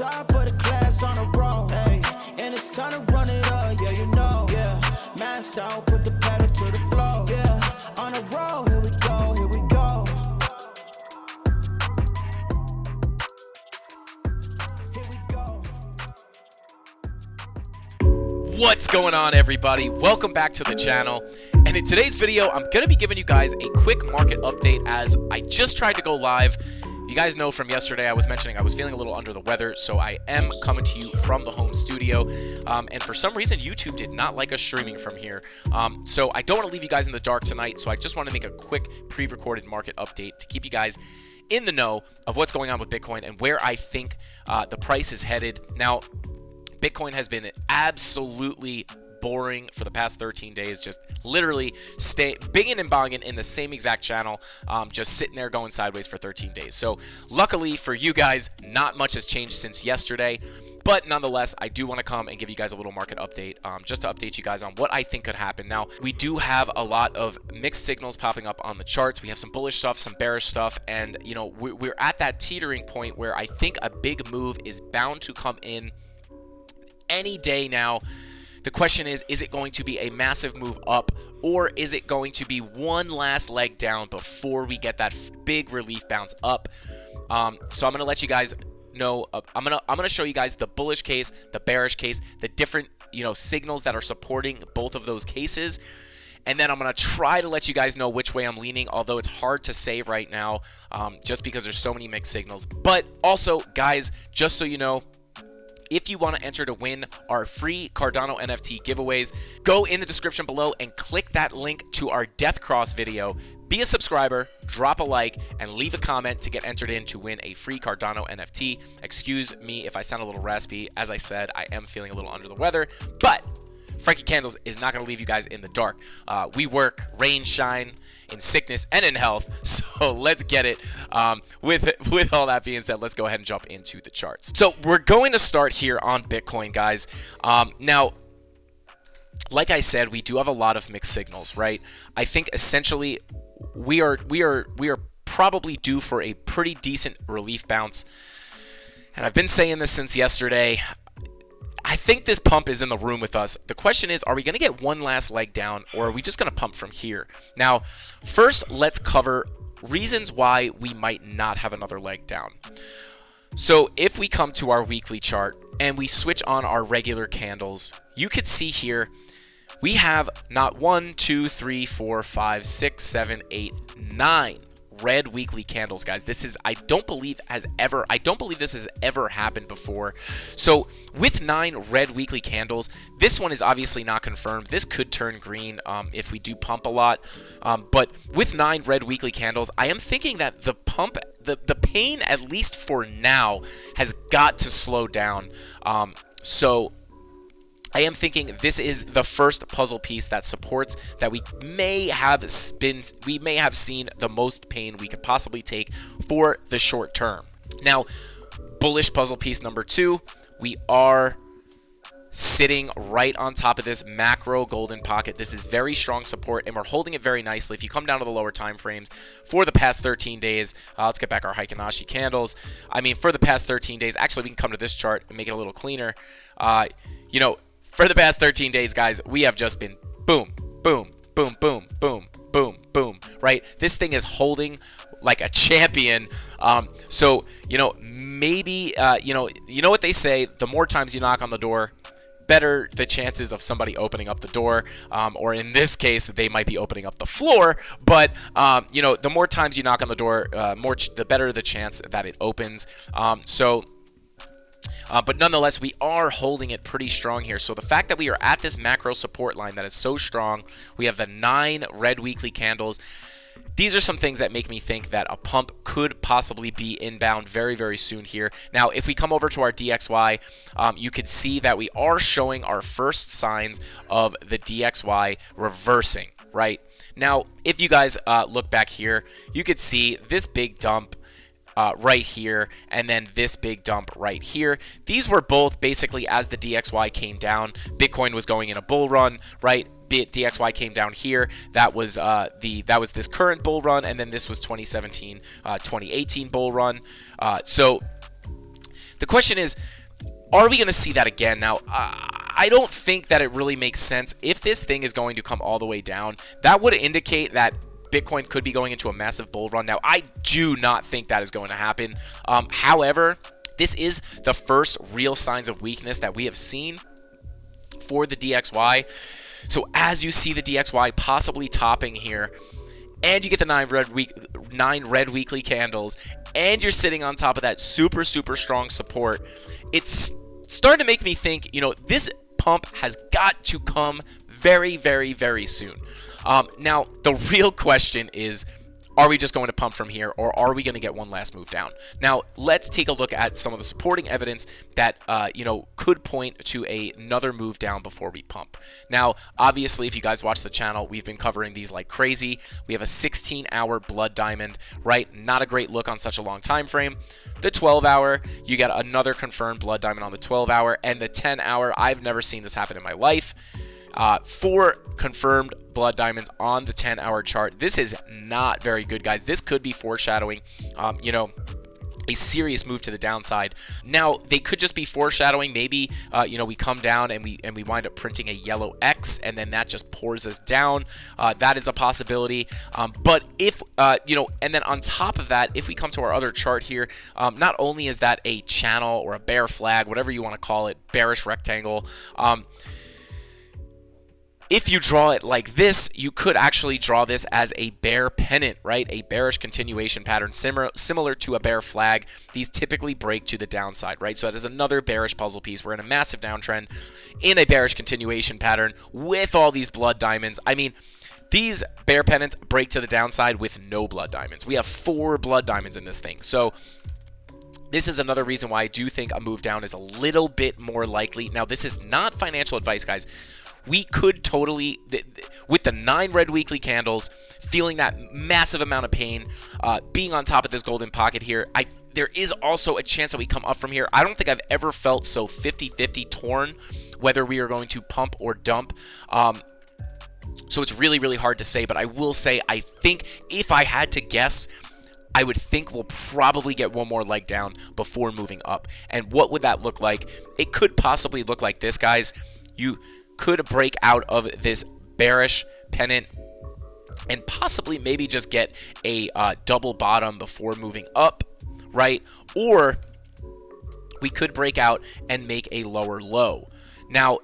top of the class on a roll, hey, and it's time to run it up, yeah, you know, yeah, maxed out, put the pedal to the floor, yeah, on a roll, here we go, here we go. Here we go. What's going on, everybody? Welcome back to the channel. And in today's video, I'm going to be giving you guys a quick market update as I just tried to go live. You guys know from yesterday I was mentioning I was feeling a little under the weather, so I am coming to you from the home studio. And for some reason, YouTube did not like us streaming from here. So I don't want to leave you guys in the dark tonight, so I just want to make a quick pre-recorded market update to keep you guys in the know of what's going on with Bitcoin and where I think the price is headed. Now, Bitcoin has been absolutely boring for the past 13 days, just literally bigging and bonging in the same exact channel, just sitting there going sideways for 13 days. So luckily for you guys, not much has changed since yesterday, but nonetheless, I do want to come and give you guys a little market update, just to update you guys on what I think could happen. Now, we do have a lot of mixed signals popping up on the charts. We have some bullish stuff, some bearish stuff, and you know, we're at that teetering point where I think a big move is bound to come in any day now. The question is it going to be a massive move up, or is it going to be one last leg down before we get that big relief bounce up? So I'm going to let you guys know, I'm going to show you guys the bullish case, the bearish case, the different, signals that are supporting both of those cases. And then I'm going to try to let you guys know which way I'm leaning, although it's hard to say right now, just because there's so many mixed signals. But also, guys, just so you know, if you want to enter to win our free Cardano NFT giveaways, go in the description below and click that link to our Death Cross video. Be a subscriber, drop a like, and leave a comment to get entered in to win a free Cardano NFT. Excuse me if I sound a little raspy. As I said, I am feeling a little under the weather, but Frankie Candles is not going to leave you guys in the dark. We work rain, shine, in sickness and in health, so let's get it. With all that being said, let's go ahead and jump into the charts. So we're going to start here on Bitcoin, guys. Now, like I said, we do have a lot of mixed signals, right? I think essentially we are probably due for a pretty decent relief bounce, and I've been saying this since yesterday. I think this pump is in the room with us. The question is, are we going to get one last leg down, or are we just going to pump from here? Now, first, let's cover reasons why we might not have another leg down. So if we come to our weekly chart and we switch on our regular candles, you could see here we have not 1, 2, 3, 4, 5, 6, 7, 8, 9 red weekly candles, guys. This is, I don't believe this has ever happened before. So with 9 red weekly candles, this one is obviously not confirmed. This could turn green if we do pump a lot. But with 9 red weekly candles, I am thinking that the pump, the pain, at least for now, has got to slow down. So I am thinking this is the first puzzle piece that supports that we may have seen the most pain we could possibly take for the short term. Now, bullish puzzle piece number 2, we are sitting right on top of this macro golden pocket. This is very strong support, and we're holding it very nicely. If you come down to the lower time frames for the past 13 days, let's get back our Heikinashi candles. I mean, for the past 13 days, actually, we can come to this chart and make it a little cleaner. For the past 13 days, guys, we have just been boom, boom, boom, boom, boom, boom, boom, right? This thing is holding like a champion. So, maybe, you know what they say, the more times you knock on the door, better the chances of somebody opening up the door, or in this case, they might be opening up the floor. But, the more times you knock on the door, the better the chance that it opens. But nonetheless, we are holding it pretty strong here. So the fact that we are at this macro support line that is so strong, we have the 9 red weekly candles. These are some things that make me think that a pump could possibly be inbound very, very soon here. Now, if we come over to our DXY, you could see that we are showing our first signs of the DXY reversing, right? Now, if you guys look back here, you could see this big dump right here, and then this big dump right here. These were both basically as the DXY came down. Bitcoin was going in a bull run, right? DXY came down here. That was this current bull run, and then this was 2017, 2018 bull run. So The question is, are we going to see that again? Now, I don't think that it really makes sense. If this thing is going to come all the way down, that would indicate that Bitcoin could be going into a massive bull run. Now, I do not think that is going to happen. However, this is the first real signs of weakness that we have seen for the DXY. So as you see the DXY possibly topping here, and you get the 9 red weekly candles, and you're sitting on top of that super strong support, it's starting to make me think, you know, this pump has got to come very soon. Now, the real question is, are we just going to pump from here, or are we going to get one last move down? Now, let's take a look at some of the supporting evidence that, you know, could point to another move down before we pump. Now, obviously, if you guys watch the channel, we've been covering these like crazy. We have a 16-hour blood diamond, right? Not a great look on such a long time frame. The 12-hour, you got another confirmed blood diamond on the 12-hour, and the 10-hour, I've never seen this happen in my life. 4 confirmed blood diamonds on the 10-hour chart. This is not very good, guys. This could be foreshadowing, you know, a serious move to the downside. Now, they could just be foreshadowing. Maybe, you know, we come down and we wind up printing a yellow X, and then that just pours us down. That is a possibility. But if, you know, and then on top of that, if we come to our other chart here, not only is that a channel or a bear flag, whatever you want to call it, bearish rectangle, if you draw it like this, you could actually draw this as a bear pennant, right? A bearish continuation pattern similar to a bear flag. These typically break to the downside, right? So that is another bearish puzzle piece. We're in a massive downtrend in a bearish continuation pattern with all these blood diamonds. I mean, these bear pennants break to the downside with no blood diamonds. We have 4 blood diamonds in this thing. So this is another reason why I do think a move down is a little bit more likely. Now, this is not financial advice, guys. We could totally, with the 9 red weekly candles, feeling that massive amount of pain, being on top of this golden pocket here, there is also a chance that we come up from here. I don't think I've ever felt so 50-50 torn, whether we are going to pump or dump. So it's really hard to say, but I will say, I think if I had to guess, I would think we'll probably get one more leg down before moving up. And what would that look like? It could possibly look like this, guys. You could break out of this bearish pennant and possibly maybe just get a double bottom before moving up, right? Or we could break out and make a lower low. Now,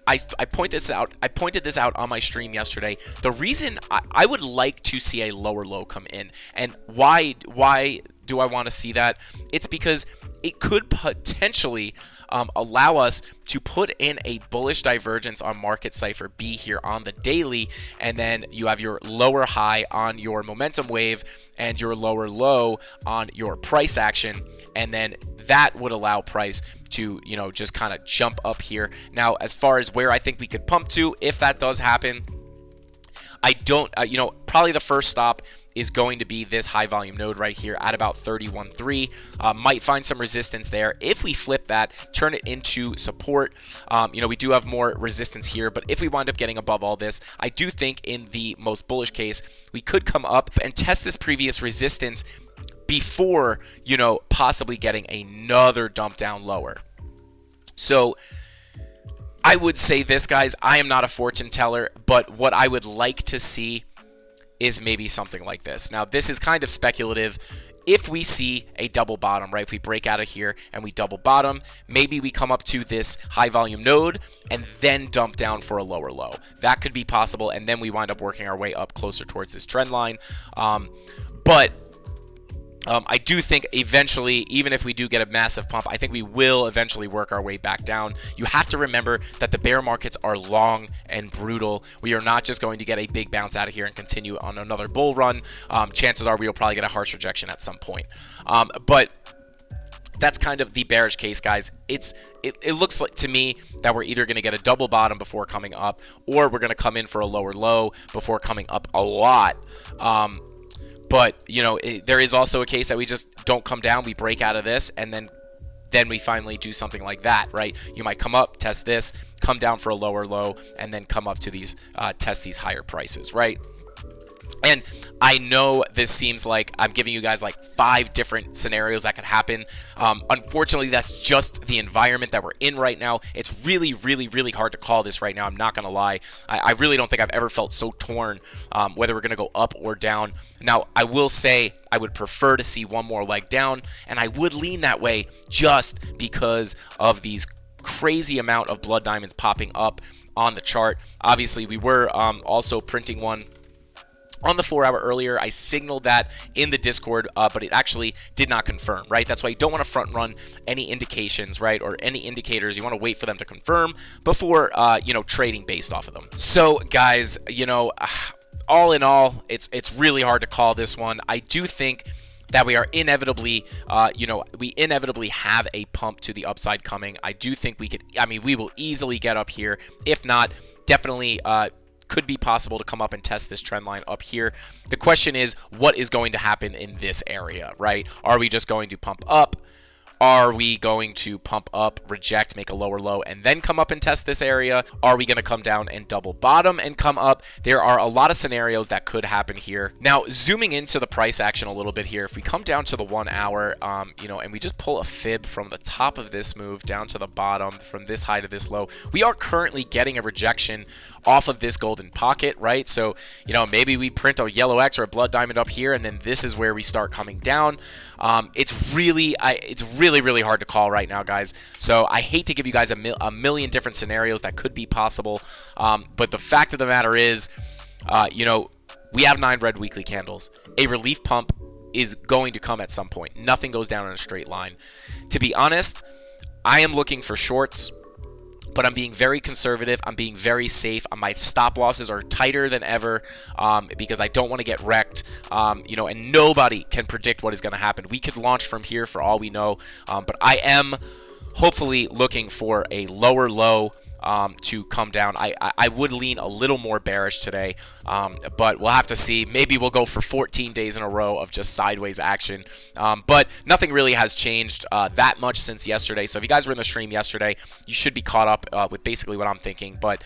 I pointed this out on my stream yesterday. The reason I would like to see a lower low come in, and why do I want to see that? It's because it could potentially allow us to put in a bullish divergence on market cipher B here on the daily, and then you have your lower high on your momentum wave and your lower low on your price action, and then that would allow price to, you know, just kind of jump up here. Now, as far as where I think we could pump to, if that does happen, I don't, you know, probably the first stop is going to be this high volume node right here at about 31.3. Might find some resistance there. If we flip that, turn it into support, you know, we do have more resistance here, but if we wind up getting above all this, I do think in the most bullish case, we could come up and test this previous resistance before, you know, possibly getting another dump down lower. So I would say this, guys, I am not a fortune teller, but what I would like to see is maybe something like this. Now, this is kind of speculative. If we see a double bottom, right, if we break out of here and we double bottom, maybe we come up to this high volume node and then dump down for a lower low. That could be possible, and then we wind up working our way up closer towards this trend line. But I do think eventually, even if we do get a massive pump, I think we will eventually work our way back down. You have to remember that the bear markets are long and brutal. We are not just going to get a big bounce out of here and continue on another bull run. Chances are we will probably get a harsh rejection at some point. But that's kind of the bearish case, guys. It looks like to me that we're either going to get a double bottom before coming up, or we're going to come in for a lower low before coming up a lot. But, you know, there is also a case that we just don't come down, we break out of this, and then we finally do something like that, right? You might come up, test this, come down for a lower low, and then come up to these, test these higher prices, right? And I know this seems like I'm giving you guys like 5 different scenarios that could happen. Unfortunately, that's just the environment that we're in right now. It's really, really, really hard to call this right now. I'm not going to lie. I really don't think I've ever felt so torn whether we're going to go up or down. Now, I will say I would prefer to see one more leg down, and I would lean that way just because of these crazy amount of blood diamonds popping up on the chart. Obviously, we were also printing one on the 4-hour earlier. I signaled that in the Discord, but it actually did not confirm, right? That's why you don't want to front run any indications, right? Or any indicators. You want to wait for them to confirm before, trading based off of them. So guys, all in all, it's really hard to call this one. I do think that we are inevitably, we inevitably have a pump to the upside coming. I do think we will easily get up here. If not, definitely, could be possible to come up and test this trend line up here. The question is, what is going to happen in this area, right? Are we just going to pump up? Are we going to pump up, reject, make a lower low, and then come up and test this area? Are we going to come down and double bottom and come up? There are a lot of scenarios that could happen here. Now, zooming into the price action a little bit here, if we come down to the 1 hour, and we just pull a fib from the top of this move down to the bottom, from this high to this low, we are currently getting a rejection off of this golden pocket, right? So, maybe we print a yellow X or a blood diamond up here, and then this is where we start coming down. It's really hard to call right now, guys. So I hate to give you guys a million different scenarios that could be possible. But the fact of the matter is, we have 9 red weekly candles. A relief pump is going to come at some point. Nothing goes down in a straight line. To be honest, I am looking for shorts, but I'm being very conservative. I'm being very safe. My stop losses are tighter than ever because I don't want to get wrecked. And nobody can predict what is going to happen. We could launch from here for all we know, but I am hopefully looking for a lower low to come down. I would lean a little more bearish today, but we'll have to see. Maybe we'll go for 14 days in a row of just sideways action, but nothing really has changed that much since yesterday. So if you guys were in the stream yesterday, you should be caught up with basically what I'm thinking. But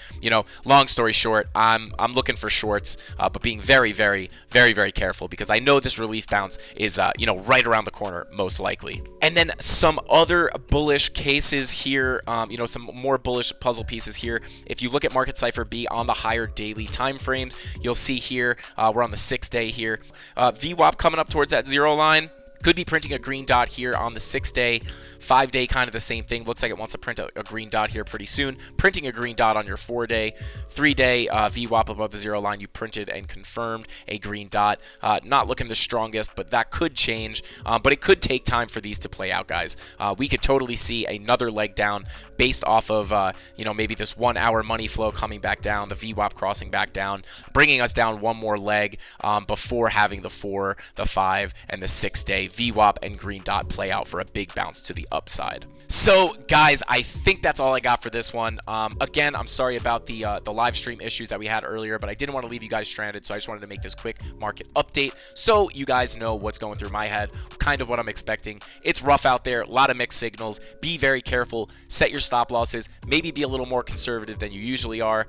long story short, I'm looking for shorts, but being very, very, very, very careful because I know this relief bounce is right around the corner most likely. And then some other bullish cases here, some more bullish puzzle pieces here. If you look at Market Cypher B on the higher daily time frames, you'll see here we're on the 6-day here. VWAP coming up towards that 0 line. Could be printing a green dot here on the 6-day. 5-day, kind of the same thing. Looks like it wants to print a green dot here pretty soon. Printing a green dot on your 4-day. 3-day VWAP above the 0 line. You printed and confirmed a green dot. Not looking the strongest, but that could change. But it could take time for these to play out, guys. We could totally see another leg down based off of, maybe this 1 hour money flow coming back down, the VWAP crossing back down, bringing us down one more leg before having the 4, the 5, and the 6-day VWAP and green dot play out for a big bounce to the upside. So guys, I think that's all I got for this one. Again, I'm sorry about the live stream issues that we had earlier, but I didn't want to leave you guys stranded, so I just wanted to make this quick market update so you guys know what's going through my head, kind of what I'm expecting. It's rough out there, a lot of mixed signals. Be very careful, set your stop losses, maybe be a little more conservative than you usually are.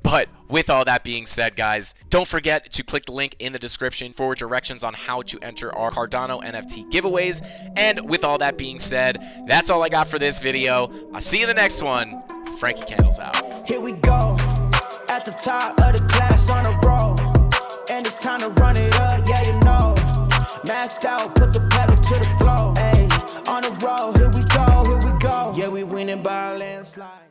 But with all that being said, guys, don't forget to click the link in the description for directions on how to enter our Cardano NFT giveaways. And with all that being said, that's all I got for this video. I'll see you in the next one. Frankie Candles out. Here we go, at the top of the class on a roll, and it's time to run it up, yeah, maxed out, put the pedal to the floor, hey, on a roll, here we go, yeah, we winning by a landslide.